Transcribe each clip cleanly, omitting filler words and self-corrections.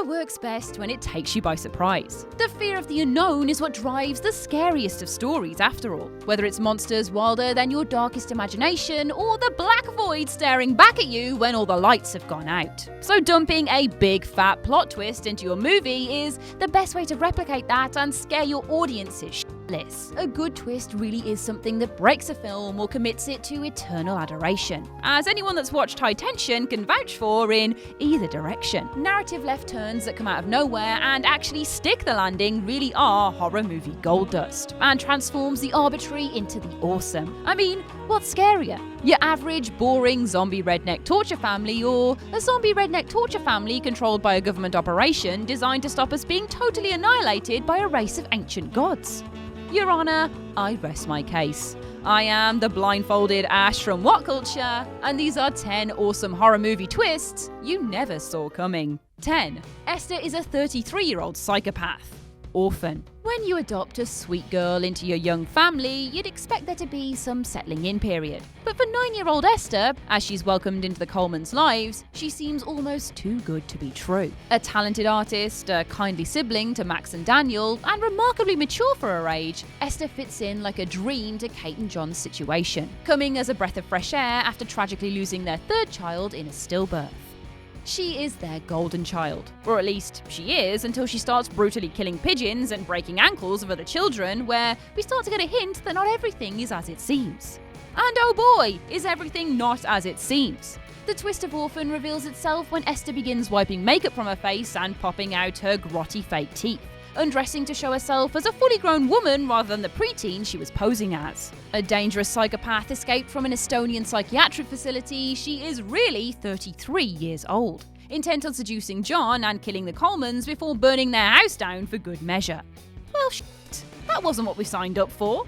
Horror works best when it takes you by surprise. The fear of the unknown is what drives the scariest of stories, after all. Whether it's monsters wilder than your darkest imagination, or the black void staring back at you when all the lights have gone out. So dumping a big fat plot twist into your movie is the best way to replicate that and scare your audiences shitless. A good twist really is something that breaks a film or commits it to eternal adoration, as anyone that's watched High Tension can vouch for in either direction. Narrative left turns that come out of nowhere and actually stick the landing really are horror movie gold dust, and transforms the arbitrary into the awesome. I mean, what's scarier? Your average, boring zombie redneck torture family, or a zombie redneck torture family controlled by a government operation designed to stop us being totally annihilated by a race of ancient gods? Your Honour, I rest my case. I am the blindfolded Ash from What Culture, and these are 10 awesome horror movie twists you never saw coming. 10. Esther is a 33-year-old psychopath. Orphan. When you adopt a sweet girl into your young family, you'd expect there to be some settling in period. But for 9-year-old Esther, as she's welcomed into the Colemans' lives, she seems almost too good to be true. A talented artist, a kindly sibling to Max and Daniel, and remarkably mature for her age, Esther fits in like a dream to Kate and John's situation, coming as a breath of fresh air after tragically losing their third child in a stillbirth. She is their golden child. Or at least, she is until she starts brutally killing pigeons and breaking ankles of other children, where we start to get a hint that not everything is as it seems. And oh boy, is everything not as it seems. The twist of Orphan reveals itself when Esther begins wiping makeup from her face and popping out her grotty fake teeth, undressing to show herself as a fully grown woman rather than the preteen she was posing as. A dangerous psychopath escaped from an Estonian psychiatric facility, she is really 33 years old, intent on seducing John and killing the Colemans before burning their house down for good measure. Well, shit, that wasn't what we signed up for.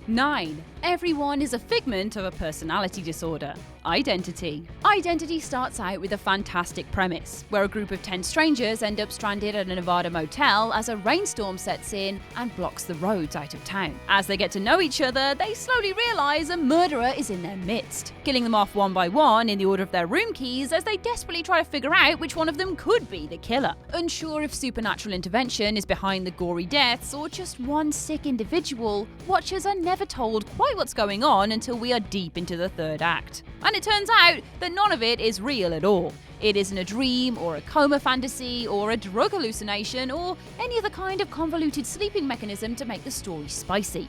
9. Everyone is a figment of a personality disorder. Identity. Identity starts out with a fantastic premise, where a group of 10 strangers end up stranded at a Nevada motel as a rainstorm sets in and blocks the roads out of town. As they get to know each other, they slowly realize a murderer is in their midst, killing them off one by one in the order of their room keys as they desperately try to figure out which one of them could be the killer. Unsure if supernatural intervention is behind the gory deaths or just one sick individual, watchers are never told quite what's going on until we are deep into the third act. And it turns out that none of it is real at all. It isn't a dream, or a coma fantasy, or a drug hallucination, or any other kind of convoluted sleeping mechanism to make the story spicy.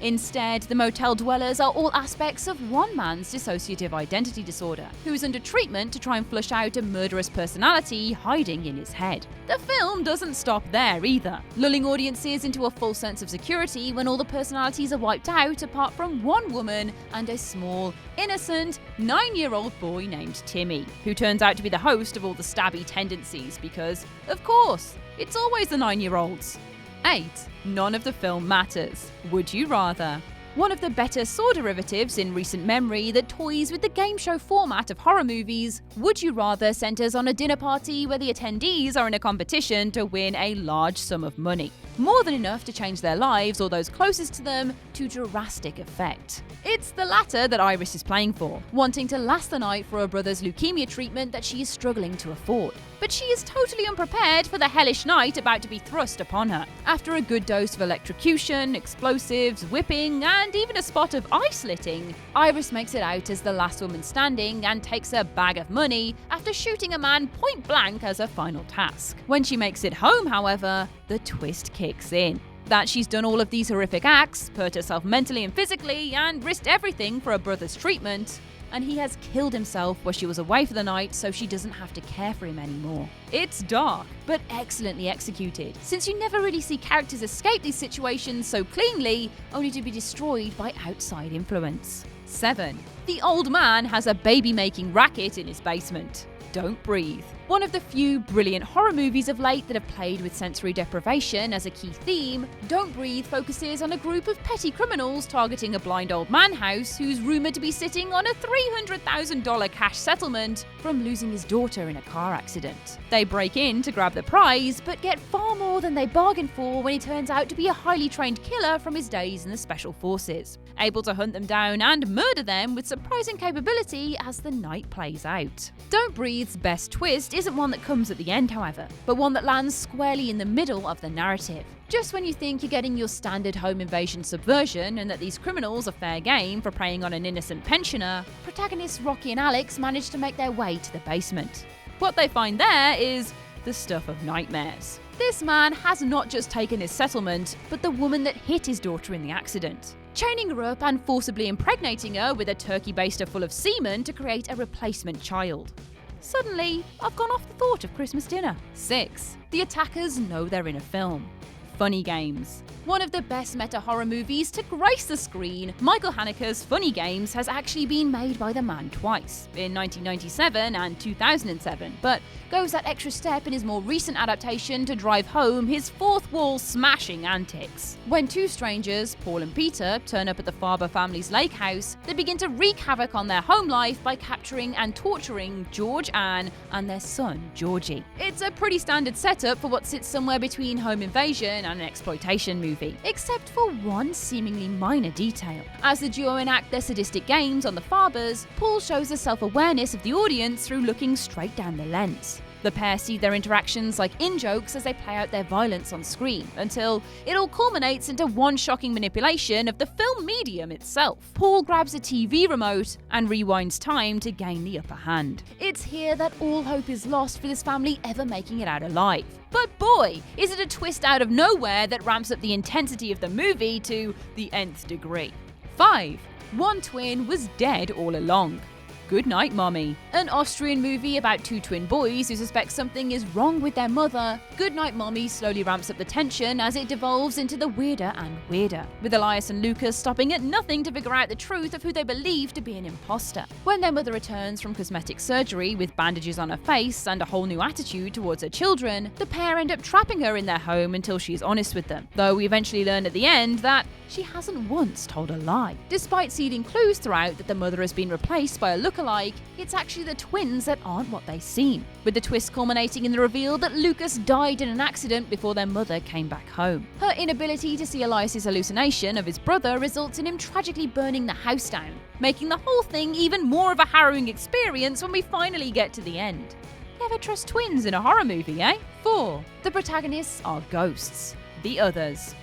Instead, the motel dwellers are all aspects of one man's dissociative identity disorder, who is under treatment to try and flush out a murderous personality hiding in his head. The film doesn't stop there either, lulling audiences into a false sense of security when all the personalities are wiped out apart from one woman and a small, innocent, 9-year-old boy named Timmy, who turns out to be the host of all the stabby tendencies because, of course, it's always the 9-year-olds. 8. None of the film matters. Would you rather? One of the better Saw derivatives in recent memory that toys with the game show format of horror movies, Would You Rather centers on a dinner party where the attendees are in a competition to win a large sum of money. More than enough to change their lives or those closest to them to drastic effect. It's the latter that Iris is playing for, wanting to last the night for her brother's leukemia treatment that she is struggling to afford. But she is totally unprepared for the hellish night about to be thrust upon her. After a good dose of electrocution, explosives, whipping, and even a spot of eye slitting, Iris makes it out as the last woman standing and takes a bag of money after shooting a man point blank as her final task. When she makes it home, however, the twist kicks in. That she's done all of these horrific acts, hurt herself mentally and physically, and risked everything for her brother's treatment, and he has killed himself while she was away for the night so she doesn't have to care for him anymore. It's dark, but excellently executed, since you never really see characters escape these situations so cleanly, only to be destroyed by outside influence. 7. The old man has a baby-making racket in his basement. Don't Breathe. One of the few brilliant horror movies of late that have played with sensory deprivation as a key theme, Don't Breathe focuses on a group of petty criminals targeting a blind old man house who's rumoured to be sitting on a $300,000 cash settlement from losing his daughter in a car accident. They break in to grab the prize, but get far more than they bargained for when he turns out to be a highly trained killer from his days in the Special Forces, able to hunt them down and murder them with surprising capability as the night plays out. Don't Breathe's best twist isn't one that comes at the end, however, but one that lands squarely in the middle of the narrative. Just when you think you're getting your standard home invasion subversion and that these criminals are fair game for preying on an innocent pensioner, protagonists Rocky and Alex manage to make their way to the basement. What they find there is the stuff of nightmares. This man has not just taken his settlement, but the woman that hit his daughter in the accident, chaining her up and forcibly impregnating her with a turkey baster full of semen to create a replacement child. Suddenly, I've gone off the thought of Christmas dinner. 6. The attackers know they're in a film. Funny Games. One of the best meta-horror movies to grace the screen, Michael Haneke's Funny Games has actually been made by the man twice, in 1997 and 2007, but goes that extra step in his more recent adaptation to drive home his fourth-wall smashing antics. When two strangers, Paul and Peter, turn up at the Farber family's lake house, they begin to wreak havoc on their home life by capturing and torturing George, Anne, and their son, Georgie. It's a pretty standard setup for what sits somewhere between home invasion and an exploitation movie, except for one seemingly minor detail. As the duo enact their sadistic games on the Farbers, Paul shows a self-awareness of the audience through looking straight down the lens. The pair see their interactions like in-jokes as they play out their violence on screen, until it all culminates into one shocking manipulation of the film medium itself. Paul grabs a TV remote and rewinds time to gain the upper hand. It's here that all hope is lost for this family ever making it out alive. But boy, is it a twist out of nowhere that ramps up the intensity of the movie to the nth degree. 5. One twin was dead all along. Good Night Mommy. An Austrian movie about two twin boys who suspect something is wrong with their mother, Good Night Mommy slowly ramps up the tension as it devolves into the weirder and weirder, with Elias and Lucas stopping at nothing to figure out the truth of who they believe to be an imposter. When their mother returns from cosmetic surgery with bandages on her face and a whole new attitude towards her children, the pair end up trapping her in their home until she's honest with them, though we eventually learn at the end that she hasn't once told a lie. Despite seeding clues throughout that the mother has been replaced by a lookalike, it's actually the twins that aren't what they seem, with the twist culminating in the reveal that Lucas died in an accident before their mother came back home. Her inability to see Elias' hallucination of his brother results in him tragically burning the house down, making the whole thing even more of a harrowing experience when we finally get to the end. Never trust twins in a horror movie, eh? 4. The protagonists are ghosts. The Others.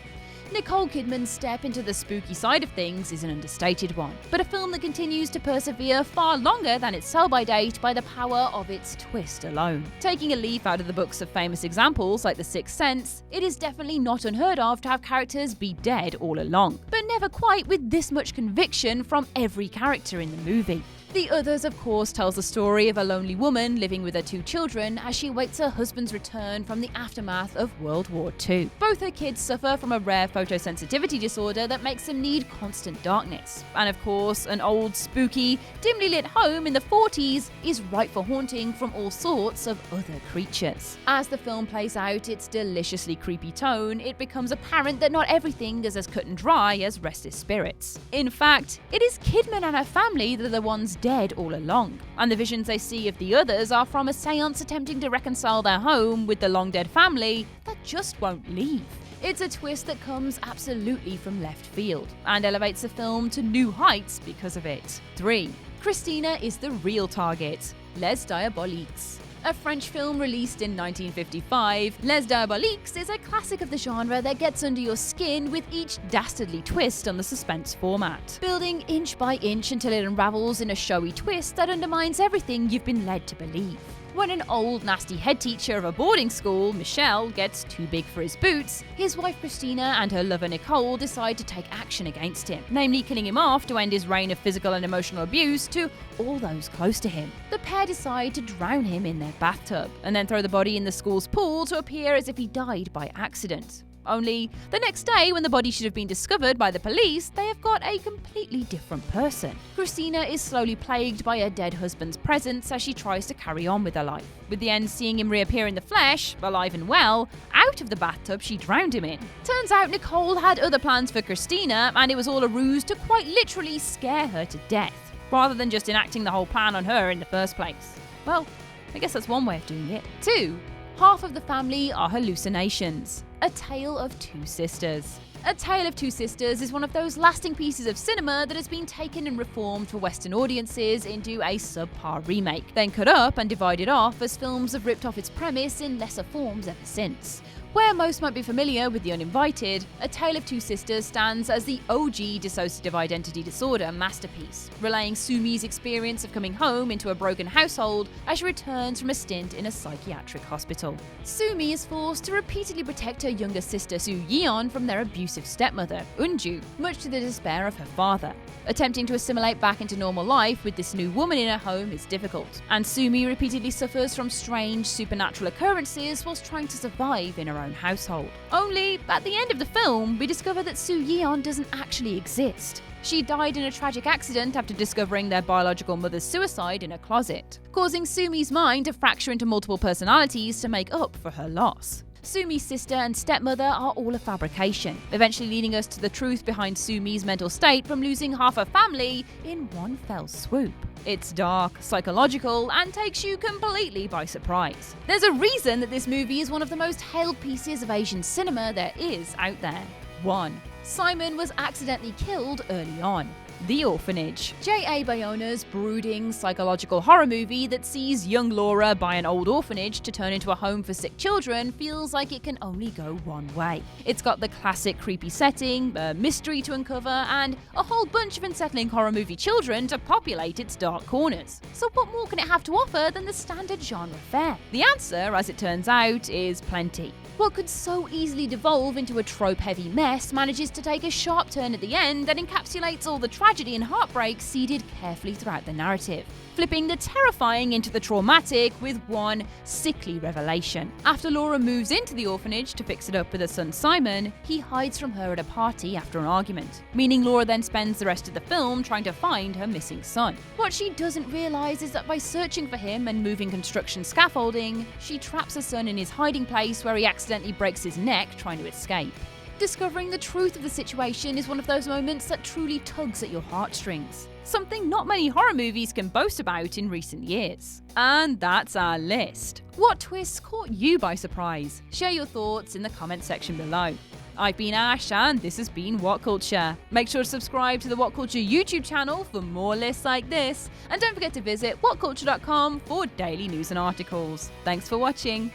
Nicole Kidman's step into the spooky side of things is an understated one, but a film that continues to persevere far longer than its sell-by date by the power of its twist alone. Taking a leaf out of the books of famous examples like The Sixth Sense, it is definitely not unheard of to have characters be dead all along, but never quite with this much conviction from every character in the movie. The Others, of course, tells the story of a lonely woman living with her two children as she awaits her husband's return from the aftermath of World War II. Both her kids suffer from a rare photosensitivity disorder that makes them need constant darkness. And of course, an old, spooky, dimly lit home in the 40s is ripe for haunting from all sorts of other creatures. As the film plays out its deliciously creepy tone, it becomes apparent that not everything is as cut and dry as Restless Spirits. In fact, it is Kidman and her family that are the ones dead all along, and the visions they see of the others are from a seance attempting to reconcile their home with the long-dead family that just won't leave. It's a twist that comes absolutely from left field, and elevates the film to new heights because of it. 3. Christina is the real target. Les Diaboliques. A French film released in 1955, Les Diaboliques is a classic of the genre that gets under your skin with each dastardly twist on the suspense format, building inch by inch until it unravels in a showy twist that undermines everything you've been led to believe. When an old, nasty head teacher of a boarding school, Michel, gets too big for his boots, his wife Christina and her lover Nicole decide to take action against him, namely killing him off to end his reign of physical and emotional abuse to all those close to him. The pair decide to drown him in their bathtub, and then throw the body in the school's pool to appear as if he died by accident. Only, the next day, when the body should have been discovered by the police, they have got a completely different person. Christina is slowly plagued by her dead husband's presence as she tries to carry on with her life, with the end seeing him reappear in the flesh, alive and well, out of the bathtub she drowned him in. Turns out Nicole had other plans for Christina, and it was all a ruse to quite literally scare her to death, rather than just enacting the whole plan on her in the first place. Well, I guess that's one way of doing it. 2. Half of the family are hallucinations. A Tale of Two Sisters. A Tale of Two Sisters is one of those lasting pieces of cinema that has been taken and reformed for Western audiences into a subpar remake, then cut up and divided off as films have ripped off its premise in lesser forms ever since. Where most might be familiar with The Uninvited, A Tale of Two Sisters stands as the OG dissociative identity disorder masterpiece, relaying Sumi's experience of coming home into a broken household as she returns from a stint in a psychiatric hospital. Sumi is forced to repeatedly protect her younger sister Soo Yeon from their abusive stepmother, Unju, much to the despair of her father. Attempting to assimilate back into normal life with this new woman in her home is difficult, and Sumi repeatedly suffers from strange supernatural occurrences whilst trying to survive in her own household. Only, at the end of the film, we discover that Soo Yeon doesn't actually exist. She died in a tragic accident after discovering their biological mother's suicide in a closet, causing Sumi's mind to fracture into multiple personalities to make up for her loss. Sumi's sister and stepmother are all a fabrication, eventually leading us to the truth behind Sumi's mental state from losing half her family in one fell swoop. It's dark, psychological, and takes you completely by surprise. There's a reason that this movie is one of the most hailed pieces of Asian cinema there is out there. 1. Simon was accidentally killed early on. The Orphanage. J.A. Bayona's brooding psychological horror movie that sees young Laura buy an old orphanage to turn into a home for sick children feels like it can only go one way. It's got the classic creepy setting, a mystery to uncover, and a whole bunch of unsettling horror movie children to populate its dark corners. So what more can it have to offer than the standard genre fare? The answer, as it turns out, is plenty. What could so easily devolve into a trope-heavy mess manages to take a sharp turn at the end that encapsulates all the tragedy and heartbreak seeded carefully throughout the narrative, flipping the terrifying into the traumatic with one sickly revelation. After Laura moves into the orphanage to fix it up with her son Simon, he hides from her at a party after an argument, meaning Laura then spends the rest of the film trying to find her missing son. What she doesn't realise is that by searching for him and moving construction scaffolding, she traps her son in his hiding place where he accidentally breaks his neck trying to escape. Discovering the truth of the situation is one of those moments that truly tugs at your heartstrings, something not many horror movies can boast about in recent years. And that's our list. What twists caught you by surprise? Share your thoughts in the comment section below. I've been Ash and this has been What Culture. Make sure to subscribe to the What Culture YouTube channel for more lists like this, and don't forget to visit whatculture.com for daily news and articles. Thanks for watching.